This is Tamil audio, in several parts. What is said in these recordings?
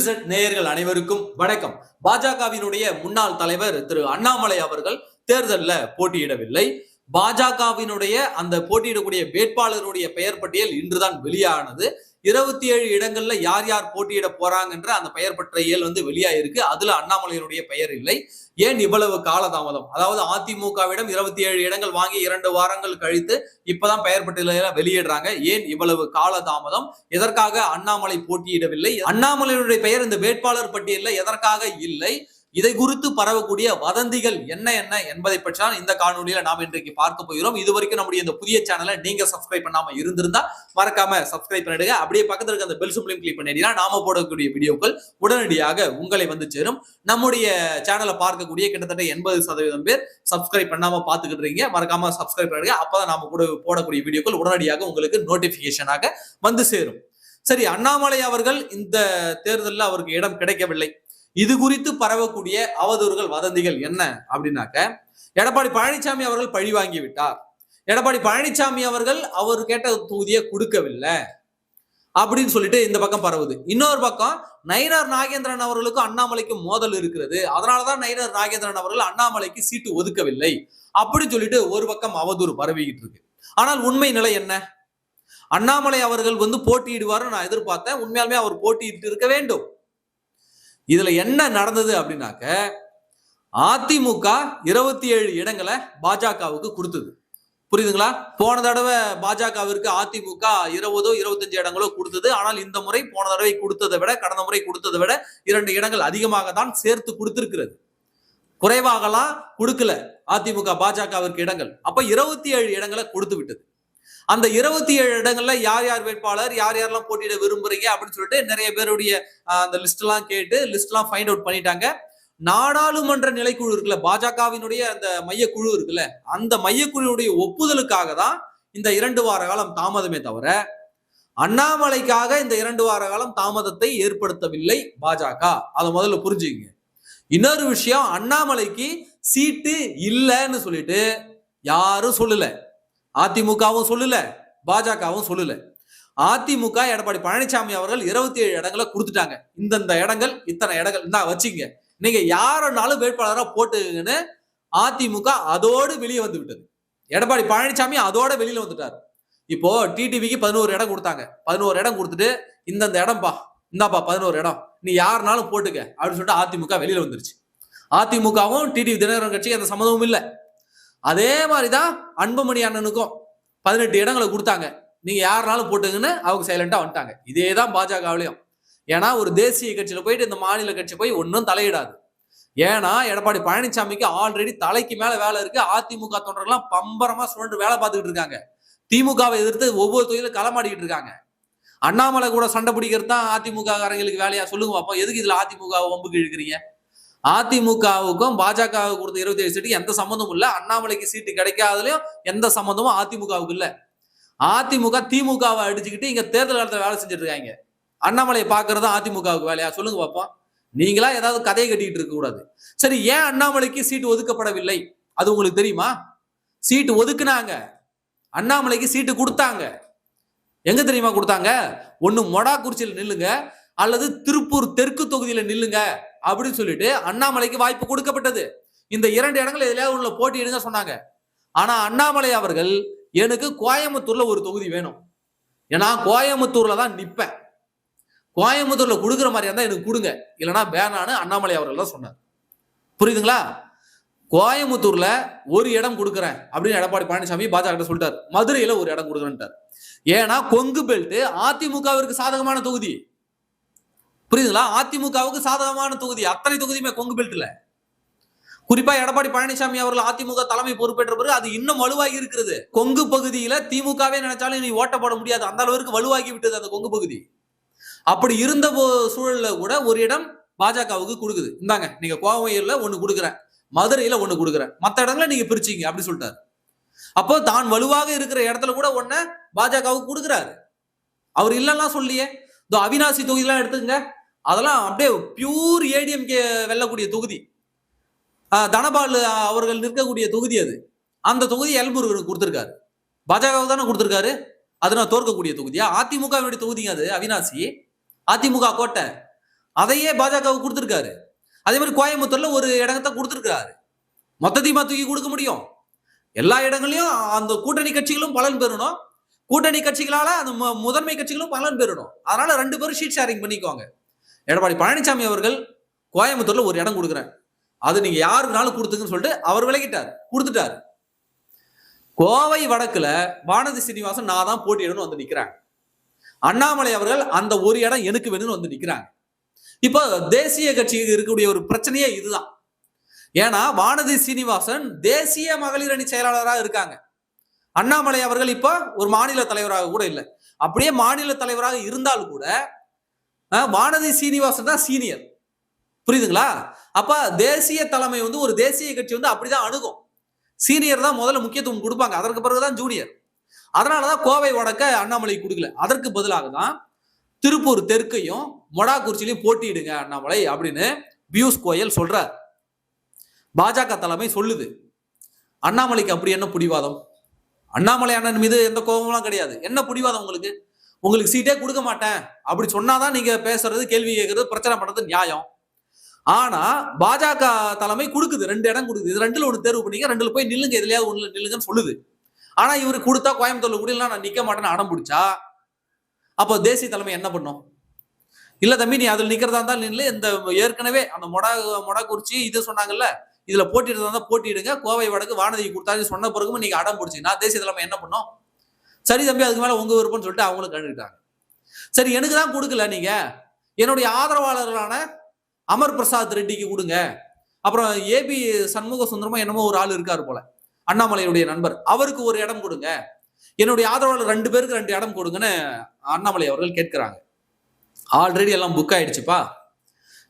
XYZ நேயர்கள் அனைவருக்கும் வணக்கம். பாஜகவினுடைய முன்னாள் தலைவர் திரு அண்ணாமலை அவர்கள் தேர்தலில் போட்டியிடவில்லை. பாஜகவினுடைய அந்த போட்டியிடக்கூடிய வேட்பாளருடைய பெயர் பட்டியல் இன்றுதான் வெளியானது. 27 இடங்கள்ல யார் யார் போட்டியிட போறாங்கன்ற அந்த பெயர் பட்டியல் வெளியாயிருக்கு. அதுல அண்ணாமலையினுடைய பெயர் இல்லை. ஏன் இவ்வளவு காலதாமதம்? அதாவது அதிமுகவிடம் 27 இடங்கள் வாங்கி 2 வாரங்கள் கழித்து இப்பதான் பெயர் பட்டியல வெளியிடுறாங்க. ஏன் இவ்வளவு காலதாமதம்? எதற்காக அண்ணாமலை போட்டியிடவில்லை? அண்ணாமலையினுடைய பெயர் இந்த வேட்பாளர் பட்டியலில் எதற்காக இல்லை? இதை குறித்து பரவக்கூடிய வதந்திகள் என்ன என்ன என்பதை பற்றி இந்த காணொலியில நாம் இன்றைக்கு பார்க்க போகிறோம். இதுவரைக்கும் நம்முடைய இந்த புதிய சேனலை நீங்க சப்ஸ்கிரைப் பண்ணாம இருந்திருந்தா மறக்காம சப்ஸ்கிரைப் பண்ணிடுங்க. அப்படியே பக்கத்துல இருக்க அந்த பெல் சிம்பலையும் கிளிக் பண்ணிட்டீங்கன்னா நாம போடக்கூடிய வீடியோக்கள் உடனடியாக உங்களை சேரும். நம்முடைய சேனலை பார்க்கக்கூடிய கிட்டத்தட்ட 80% பேர் சப்ஸ்கிரைப் பண்ணாம பாத்துக்கிட்டு இருக்கீங்க. மறக்காம சப்ஸ்கிரைப் பண்ணிடுங்க. அப்பதான் நாம கூட போடக்கூடிய வீடியோக்கள் உடனடியாக உங்களுக்கு நோட்டிபிகேஷனாக சேரும். சரி, அண்ணாமலை அவர்கள் இந்த தேர்தலில் அவருக்கு இடம் கிடைக்கவில்லை. இது குறித்து பரவக்கூடிய அவதூறுகள் வதந்திகள் என்ன அப்படின்னாக்க, எடப்பாடி பழனிசாமி அவர்கள் பழி வாங்கி விட்டார், எடப்பாடி பழனிசாமி அவர்கள் அவர் கேட்ட தொகுதியை கொடுக்கவில்லை அப்படின்னு சொல்லிட்டு இந்த பக்கம் பரவுது. இன்னொரு பக்கம் நயினார் நாகேந்திரன் அவர்களுக்கும் அண்ணாமலைக்கும் மோதல் இருக்கிறது, அதனாலதான் நயினார் நாகேந்திரன் அவர்கள் அண்ணாமலைக்கு சீட்டு ஒதுக்கவில்லை அப்படின்னு சொல்லிட்டு ஒரு பக்கம் அவதூறு பரவிக்கிட்டு இருக்கு. ஆனால் உண்மை நிலை என்ன? அண்ணாமலை அவர்கள் போட்டியிடுவார் நான் எதிர்பார்த்தேன். உண்மையாலுமே அவர் போட்டியிட்டு இருக்க வேண்டும். இதுல என்ன நடந்தது அப்படின்னாக்க, அதிமுக 27 இடங்களை பாஜகவுக்கு கொடுத்தது. புரியுதுங்களா? போன தடவை பாஜகவிற்கு அதிமுக 20-25 இடங்களோ கொடுத்தது. ஆனால் இந்த முறை போன தடவை கொடுத்ததை விட, கடந்த முறை கொடுத்ததை விட 2 இடங்கள் அதிகமாக தான் சேர்த்து கொடுத்திருக்கிறது. குறைவாகலாம் கொடுக்கல அதிமுக பாஜகவிற்கு இடங்கள். அப்ப 27 இடங்களை கொடுத்து விட்டது. அந்த 27 இடங்கள்ல யார் யார் வேட்பாளர், யார் யாரெல்லாம் போட்டியிட விரும்புறீங்க அப்படின்னு சொல்லிட்டு நிறைய பேருடைய அந்த லிஸ்ட் எல்லாம் கேட்டு லிஸ்ட் எல்லாம் ஃபைண்ட் அவுட் பண்ணிட்டாங்க. நாடாளுமன்ற நிலைக்குழு இருக்குல்ல, பாஜகவினுடைய அந்த மையக்குழு இருக்குல்ல, அந்த மையக்குழுவுடைய ஒப்புதலுக்காக தான் இந்த 2 வார காலம் தாமதமே தவிர அண்ணாமலைக்காக இந்த 2 வார காலம் தாமதத்தை ஏற்படுத்தவில்லை பாஜக. அதை முதல்ல புரிஞ்சுக்கங்க. இன்னொரு விஷயம், அண்ணாமலைக்கு சீட்டு இல்லைன்னு சொல்லிட்டு யாரும் சொல்லல. அதிமுகவும் சொல்லல, பாஜகவும் சொல்லல. அதிமுக எடப்பாடி பழனிசாமி அவர்கள் 27 இடங்களை கொடுத்துட்டாங்க. இந்த இடங்கள், இத்தனை இடங்கள் நான் வச்சுங்க, நீங்க யாருனாலும் வேட்பாளராக போட்டுங்கன்னு அதிமுக அதோடு வெளியே வந்து விட்டது. எடப்பாடி பழனிசாமி அதோட வெளியில வந்துட்டாரு. இப்போ டிடிவிக்கு 11 இடம் கொடுத்தாங்க. 11 இடம் கொடுத்துட்டு இந்த இடம்பா, இந்தாப்பா 11 இடம், நீ யாருனாலும் போட்டுக்க அப்படின்னு சொல்லிட்டு அதிமுக வெளியில வந்துருச்சு. அதிமுகவும் டிடிவி தினகரன் கட்சிக்கு அந்த சம்மதமும் இல்லை. அதே மாதிரிதான் அன்புமணி அண்ணனுக்கும் 18 இடங்களை கொடுத்தாங்க. நீங்க யாருனாலும் போட்டுங்கன்னு அவங்க சைலண்டா வந்துட்டாங்க. இதேதான் பாஜகவிலையும். ஏன்னா ஒரு தேசிய கட்சியில போயிட்டு இந்த மாநில கட்சி போய் ஒன்னும் தலையிடாது. ஏன்னா எடப்பாடி பழனிசாமிக்கு ஆல்ரெடி தலைக்கு மேல வேலை இருக்கு. அதிமுக தொண்டர்கள்லாம் பம்பரமா சுழன்று வேலை பார்த்துக்கிட்டு இருக்காங்க. திமுகவை எதிர்த்து ஒவ்வொரு தொகுதியிலும் களமாடிக்கிட்டு இருக்காங்க. அண்ணாமலை கூட சண்டை பிடிக்கிறது தான் அதிமுக காரங்களுக்கு வேலையா? சொல்லுங்க பாப்போம். எதுக்கு இதுல அதிமுக வம்புக்கு இழுக்கிறீங்க? அதிமுகவுக்கும் பாஜக கொடுத்த 27 சீட்டுக்கு எந்த சம்பந்தமும் இல்ல. அண்ணாமலைக்கு சீட்டு கிடைக்காதலையும் எந்த சம்பந்தமும் அதிமுகவுக்கு இல்ல. அதிமுக திமுகவை அடிச்சுக்கிட்டு இங்க தேர்தல் காலத்துல வேலை செஞ்சுட்டு இருக்காங்க. அண்ணாமலையை பாக்குறது அதிமுகவுக்கு வேலையா? சொல்லுங்க பாப்போம். நீங்களா ஏதாவது கதையை கட்டிட்டு இருக்க கூடாது. சரி, ஏன் அண்ணாமலைக்கு சீட்டு ஒதுக்கப்படவில்லை அது உங்களுக்கு தெரியுமா? சீட்டு ஒதுக்குனாங்க, அண்ணாமலைக்கு சீட்டு கொடுத்தாங்க. எங்க தெரியுமா கொடுத்தாங்க? ஒண்ணு மொடாக்குறிச்சியில் நில்லுங்க, அல்லது திருப்பூர் தெற்கு தொகுதியில நில்லுங்க அப்படின்னு சொல்லிட்டு அண்ணாமலைக்கு வாய்ப்பு கொடுக்கப்பட்டது. இந்த 2 இடங்கள் எதுலயாவது உள்ள போட்டியிடுங்க சொன்னாங்க. ஆனா அண்ணாமலை அவர்கள், எனக்கு கோயம்புத்தூர்ல ஒரு தொகுதி வேணும், ஏன்னா கோயம்புத்தூர்ல தான் நிப்பேன், கோயம்புத்தூர்ல கொடுக்குற மாதிரி இருந்தா எனக்கு கொடுங்க, இல்லைன்னா வேணான்னு அண்ணாமலை அவர்கள் தான் சொன்னார். புரியுதுங்களா? கோயம்புத்தூர்ல ஒரு இடம் கொடுக்குறேன் அப்படின்னு எடப்பாடி பழனிசாமி பாஜக சொல்லிட்டார். மதுரையில ஒரு இடம் கொடுக்குறேன்ட்டார். ஏன்னா கொங்கு பெல்ட் அதிமுகவிற்கு சாதகமான தொகுதி. புரியுதுங்களா? அதிமுகவுக்கு சாதகமான தொகுதி, அத்தனை தொகுதியுமே கொங்கு பெல்ட்ல. குறிப்பா எடப்பாடி பழனிசாமி அவர்கள் அதிமுக தலைமை பொறுப்பேற்ற பிறகு அது இன்னும் வலுவாகி இருக்கிறது. கொங்கு பகுதியில திமுகவே நினைச்சாலும் நீ ஓட்ட போட முடியாது, அந்த அளவுக்கு வலுவாகி விட்டது அந்த கொங்கு பகுதி. அப்படி இருந்த சூழல்ல கூட ஒரு இடம் பாஜகவுக்கு கொடுக்குது. இந்தாங்க, நீங்க கோவையில ஒண்ணு கொடுக்குறேன், மதுரையில ஒண்ணு கொடுக்குறேன், மத்த இடங்களை நீங்க பிரிச்சீங்க அப்படி சொல்லிட்டாரு. அப்போ தான் வலுவாக இருக்கிற இடத்துல கூட ஒன்ன பாஜகவுக்கு கொடுக்குறாரு. அவர் இல்லைன்னா சொல்லியே. அவினாசி தொகுதியெல்லாம் எடுத்துங்க, அதெல்லாம் அப்படியே பியூர் ஏடிஎம்கே வெல்லக்கூடிய தொகுதி. தனபால் அவர்கள் நிற்கக்கூடிய தொகுதி அது. அந்த தொகுதி எல்முருகனுக்கு கொடுத்திருக்காரு. பாஜக தானே கொடுத்திருக்காரு. அது நான் தோற்கக்கூடிய தொகுதியா? அதிமுக தொகுதிங்க அது. அவினாசி அதிமுக கோட்டை. அதையே பாஜகவுக்கு கொடுத்திருக்காரு. அதே மாதிரி கோயம்புத்தூர்ல ஒரு இடத்தை கொடுத்திருக்காரு. மொத்தத்தையுமா தூக்கி கொடுக்க முடியும்? எல்லா இடங்களையும் அந்த கூட்டணி கட்சிகளும் பலன் பெறணும். கூட்டணி கட்சிகளால அந்த முதன்மை கட்சிகளும் பலன் பெறணும். அதனால 2 பேரும் ஷீட் ஷேரிங் பண்ணிக்குவாங்க. எடப்பாடி பழனிசாமி அவர்கள் கோயம்புத்தூர்ல ஒரு இடம் கொடுக்குறேன், அது நீங்க யாருக்குனாலும் கொடுத்துங்கன்னு சொல்லிட்டு அவர் விலகிட்டார், கொடுத்துட்டாரு. கோவை வடக்குல வானதி சீனிவாசன் நான் தான் போட்டியிடணும் வந்து நிக்கிறாங்க. அண்ணாமலை அவர்கள் அந்த ஒரு இடம் எனக்கு வேணும்னு வந்து நிக்கிறாங்க. இப்போ தேசிய கட்சிக்கு இருக்கக்கூடிய ஒரு பிரச்சனையே இதுதான். ஏன்னா வானதி சீனிவாசன் தேசிய மகளிர் அணி செயலாளராக இருக்காங்க. அண்ணாமலை அவர்கள் இப்ப ஒரு மாநில தலைவராக கூட இல்லை. அப்படியே மாநில தலைவராக இருந்தால் கூட வானதி சீனிவாசன் தான் சீனியர். புரியுதுங்களா? அப்ப தேசிய தலைமை வந்து ஒரு தேசிய கட்சி வந்து அப்படிதான் அணுகும். சீனியர் தான் முதல்ல முக்கியத்துவம் கொடுப்பாங்க, அதற்கு பிறகுதான் ஜூனியர். அதனாலதான் கோவை வடக்க அண்ணாமலை கொடுக்கல. அதற்கு பதிலாக தான் திருப்பூர் தெற்கையும் மொடாக்குறிச்சியிலையும் போட்டியிடுங்க அண்ணாமலை அப்படின்னு பியூஷ் கோயல் சொல்றார். பாஜக தலைமை சொல்லுது. அண்ணாமலைக்கு அப்படி என்ன பிடிவாதம்? அண்ணாமலை அண்ணன் மீது எந்த கோபம்லாம் கிடையாது. என்ன பிடிவாதம் உங்களுக்கு? உங்களுக்கு சீட்டே கொடுக்க மாட்டேன் அப்படி சொன்னாதான் நீங்க பேசுறது, கேள்வி கேட்கறது, பிரச்சனை பண்றது நியாயம். ஆனா பாஜக தலைமை கொடுக்குது, 2 இடம் கொடுக்குது. இது 2ல ஒண்ணு தேர்வு பண்ணீங்க, 2ல போய் நில்லுங்க, எதுலயாவது ஒண்ணுல நில்லுங்கன்னு சொல்லுது. ஆனா இவரு கொடுத்தா கோயம்புத்தூர்ல கூட இல்ல நான் நிக்க மாட்டேன்னு அடம் பிடிச்சா அப்போ தேசிய தலைமை என்ன பண்ணும்? இல்ல தம்பி நீ அதுல நிக்கிறதா இருந்தா நில்லு, இந்த ஏற்கனவே அந்த மொடக்குறிச்சி இது சொன்னாங்கல்ல, இதுல போட்டிடுறதா இருந்தா போட்டிடுங்க, கோவை வடக்கு வானதி கொடுத்தாரு சொன்ன பிறகு நீங்க அடம் பிடிச்சீங்கன்னா தேசிய தலைமை என்ன பண்ணும்? சரி தம்பி அதுக்கு மேல உங்க விருப்பம்னு சொல்லிட்டு அவங்களும் கண்டுக்கிட்டாங்க. சரி எனக்கு தான் கொடுக்கல, நீங்க என்னுடைய ஆதரவாளர்களான அமர் பிரசாத் ரெட்டிக்கு கொடுங்க, அப்புறம் ஏபி சண்முக சுந்தரமா என்னமோ ஒரு ஆள் இருக்காரு போல, அண்ணாமலையுடைய நண்பர், அவருக்கு ஒரு இடம் கொடுங்க, என்னுடைய ஆதரவாளர் 2 பேருக்கு 2 இடம் கொடுங்கன்னு அண்ணாமலை அவர்கள் கேட்கிறாங்க. ஆல்ரெடி எல்லாம் புக் ஆயிடுச்சுப்பா,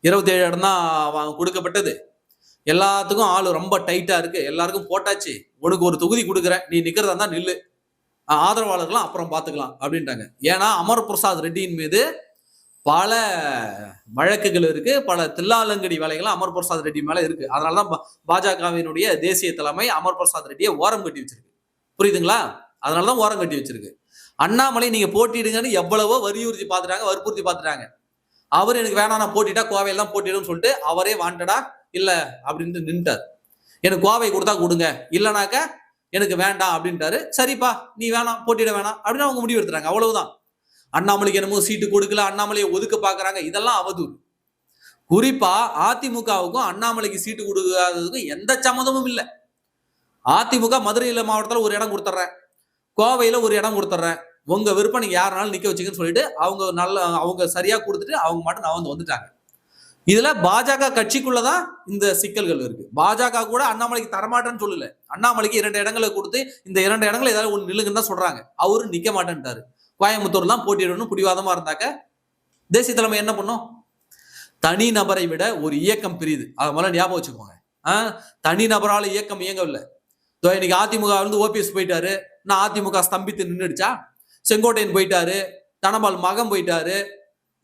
27 இடம் தான் கொடுக்கப்பட்டது, எல்லாத்துக்கும் ஆளு ரொம்ப டைட்டா இருக்கு, எல்லாருக்கும் போட்டாச்சு, உனக்கு ஒரு தொகுதி கொடுக்குறேன், நீ நிக்கிறதா தான் நில்லு, ஆதரவாளர்கள்லாம் அப்புறம் பாத்துக்கலாம் அப்படின்ட்டாங்க. ஏன்னா அமர் பிரசாத் ரெட்டியின் மீது பல வழக்குகள் இருக்கு, பல தில்லாலங்கடி வேலைகள் அமர் பிரசாத் ரெட்டி மேல இருக்கு. அதனாலதான் பாஜகவினுடைய தேசிய தலைமை அமர் பிரசாத் ரெட்டியை ஓரம் கட்டி வச்சிருக்கு. புரியுதுங்களா? அதனாலதான் ஓரம் கட்டி வச்சிருக்கு. அண்ணாமலை நீங்க போட்டிடுங்கன்னு எவ்வளவோ வற்புறுத்தி பார்த்துட்டாங்க. அவர் எனக்கு வேணாம் நான் போட்டிட்டா கோவையில் தான் போட்டிடும் சொல்லிட்டு அவரே வாண்டடா இல்ல அப்படின்ட்டு நின்ட்டார். எனக்கு கோவை கொடுத்தா கொடுங்க, இல்லைனாக்க எனக்கு வேண்டாம் அப்படின்ட்டாரு. சரிப்பா நீ வேணாம் போட்டிட வேணாம் அப்படின்னு அவங்க முடிவு எடுத்துறாங்க. அவ்வளவுதான். அண்ணாமலைக்கு என்னமோ சீட்டு கொடுக்கல, அண்ணாமலையை ஒதுக்க பாக்குறாங்க, இதெல்லாம் அவதூறு. குறிப்பா அதிமுகவுக்கும் அண்ணாமலைக்கு சீட்டு கொடுக்காததுக்கும் எந்த சம்மந்தமும் இல்லை. அதிமுக மதுரையில மாவட்டத்தில் ஒரு இடம் கொடுத்துட்றேன், கோவையில ஒரு இடம் கொடுத்துட்றேன், உங்க விருப்பம் நீங்க யாருனாலும் நிக்க வச்சுக்கன்னு சொல்லிட்டு அவங்க சரியா கொடுத்துட்டு அவங்க மட்டும் நான் வந்துட்டாங்க. இதுல பாஜக கட்சிக்குள்ளதான் இந்த சிக்கல்கள் இருக்கு. பாஜக கூட அண்ணாமலைக்கு தரமாட்டேன்னு சொல்லல, அண்ணாமலைக்கு 2 இடங்களை கொடுத்து இந்த 2 இடங்களை ஏதாவது ஒன்று நில்லுங்கன்னு தான் சொல்றாங்க. அவரு நிக்க மாட்டேன்ட்டாரு. கோயம்புத்தூர்லாம் போட்டியிடணும் பிடிவாதமா இருந்தாக்க தேசிய தலைமை என்ன பண்ணும்? தனி நபரை விட ஒரு இயக்கம் பிரியுது, அதை முதல்ல ஞாபகம் வச்சுக்கோங்க. தனி நபரால இயக்கம் இயங்கவில்லை. இன்னைக்கு அதிமுக வந்து ஓபிஎஸ் போயிட்டாரு, நான் அதிமுக ஸ்தம்பித்து நின்றுடுச்சா? செங்கோட்டையன் போயிட்டாரு, தனபால் மகன் போயிட்டாரு,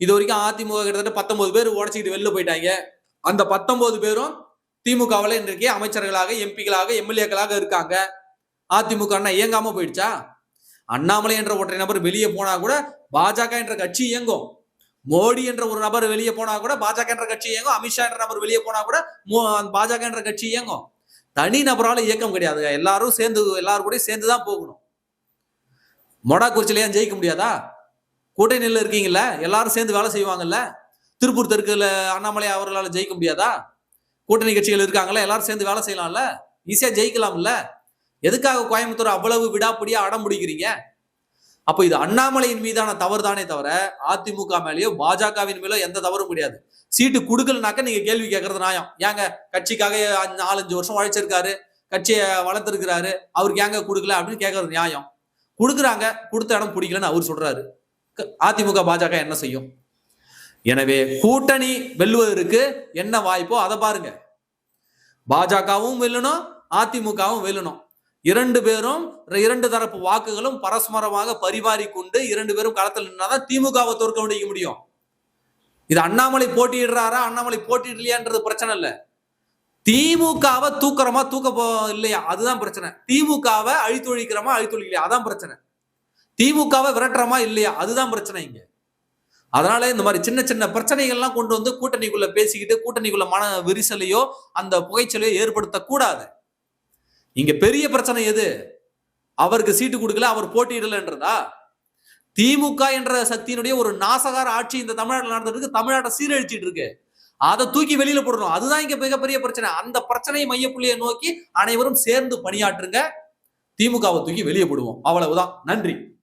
இது வரைக்கும் அதிமுக கிட்டத்தட்ட 19 பேர் உடச்சிக்கிட்டு வெளில போயிட்டாங்க. அந்த 19 பேரும் திமுகவில் இன்றைக்கு அமைச்சர்களாக, எம்பிக்களாக, எம்எல்ஏக்களாக இருக்காங்க. அதிமுக இயங்காம போயிடுச்சா? அண்ணாமலை என்ற ஒற்றை நபர் வெளியே போனா கூட பாஜக என்ற கட்சி இயங்கும். மோடி என்ற ஒரு நபர் வெளியே போனா கூட பாஜக என்ற கட்சி இயங்கும். அமித்ஷா என்ற நபர் வெளியே போனா கூட பாஜக என்ற கட்சி இயங்கும். தனி நபரால இயக்கம் கிடையாது. எல்லாரும் கூட சேர்ந்துதான் போகணும். மொடாக்குறிச்சியில ஏன் ஜெயிக்க முடியாதா? கூட்டணியில் இருக்கீங்கல்ல, எல்லாரும் சேர்ந்து வேலை செய்வாங்கல்ல. திருப்பூர் தெற்குல அண்ணாமலை அவர்களால் ஜெயிக்க முடியாதா? கூட்டணி கட்சிகள் இருக்காங்கல்ல, எல்லாரும் சேர்ந்து வேலை செய்யலாம்ல, ஈஸியா ஜெயிக்கலாம்ல. எதுக்காக கோயம்புத்தூர் அவ்வளவு விடாப்பிடியா அடம் பிடிக்கிறீங்க? அப்போ இது அண்ணாமலையின் மீதான தவறு தானே தவிர அதிமுக மேலேயோ பாஜகவின் மேலோ எந்த தவறும் கிடையாது. சீட்டு கொடுக்கலனாக்க நீங்க கேள்வி கேட்கறது நியாயம். ஏங்க கட்சிக்காக 4-5 வருஷம் உழைச்சிருக்காரு, கட்சியை வளர்த்திருக்கிறாரு, அவருக்கு ஏங்க கொடுக்கல அப்படின்னு கேட்கறது நியாயம். கொடுக்குறாங்க, கொடுத்த இடம் பிடிக்கலன்னு அவர் சொல்றாரு. அதிமுக பாஜக என்ன செய்யும்? எனவே கூட்டணி வெல்லுவதற்கு என்ன வாய்ப்போ அதை பாருங்க. பாஜகவும் வெல்லணும், அதிமுகவும் வெல்லணும். 2 பேரும் 2 தரப்பு வாக்குகளும் பரஸ்பரமாக பரிமாறி கொண்டு 2 பேரும் களத்தில் நின்னாதான் திமுகவை தோற்க முடியும். இது அண்ணாமலை போட்டியிடுறாரா, அண்ணாமலை போட்டியிடலையான்றது பிரச்சனை இல்ல. திமுகவை தூக்குறமா இல்லையா அதுதான் பிரச்சனை. திமுகவை அழித்தொழிக்கிறமா அழித்தொழிக்கலையா அதான் பிரச்சனை. திமுகவை விரட்டுறமா இல்லையா அதுதான் பிரச்சனை. இங்க அதனால இந்த மாதிரி சின்ன சின்ன பிரச்சனைகள்லாம் கொண்டு வந்து கூட்டணிக்குள்ள பேசிக்கிட்டு கூட்டணிக்குள்ள மன விரிசலையோ அந்த புகைச்சலையோ ஏற்படுத்தக்கூடாது. இங்க பெரிய பிரச்சனை எது? அவருக்கு சீட்டு கொடுக்கல, அவர் போட்டியிடலன்றதா? திமுக என்ற சக்தியினுடைய ஒரு நாசகார ஆட்சி இந்த தமிழ்நாட்டில் நடந்துட்டு இருக்கு, தமிழ்நாட்டை சீரழிச்சிட்டு இருக்கு. அதை தூக்கி வெளியில போடணும். அதுதான் இங்க மிகப்பெரிய பிரச்சனை. அந்த பிரச்சனையை மையப்புள்ளியை நோக்கி அனைவரும் சேர்ந்து பணியாற்றுங்க. திமுகவை தூக்கி வெளியே போடுவோம். அவ்வளவுதான். நன்றி.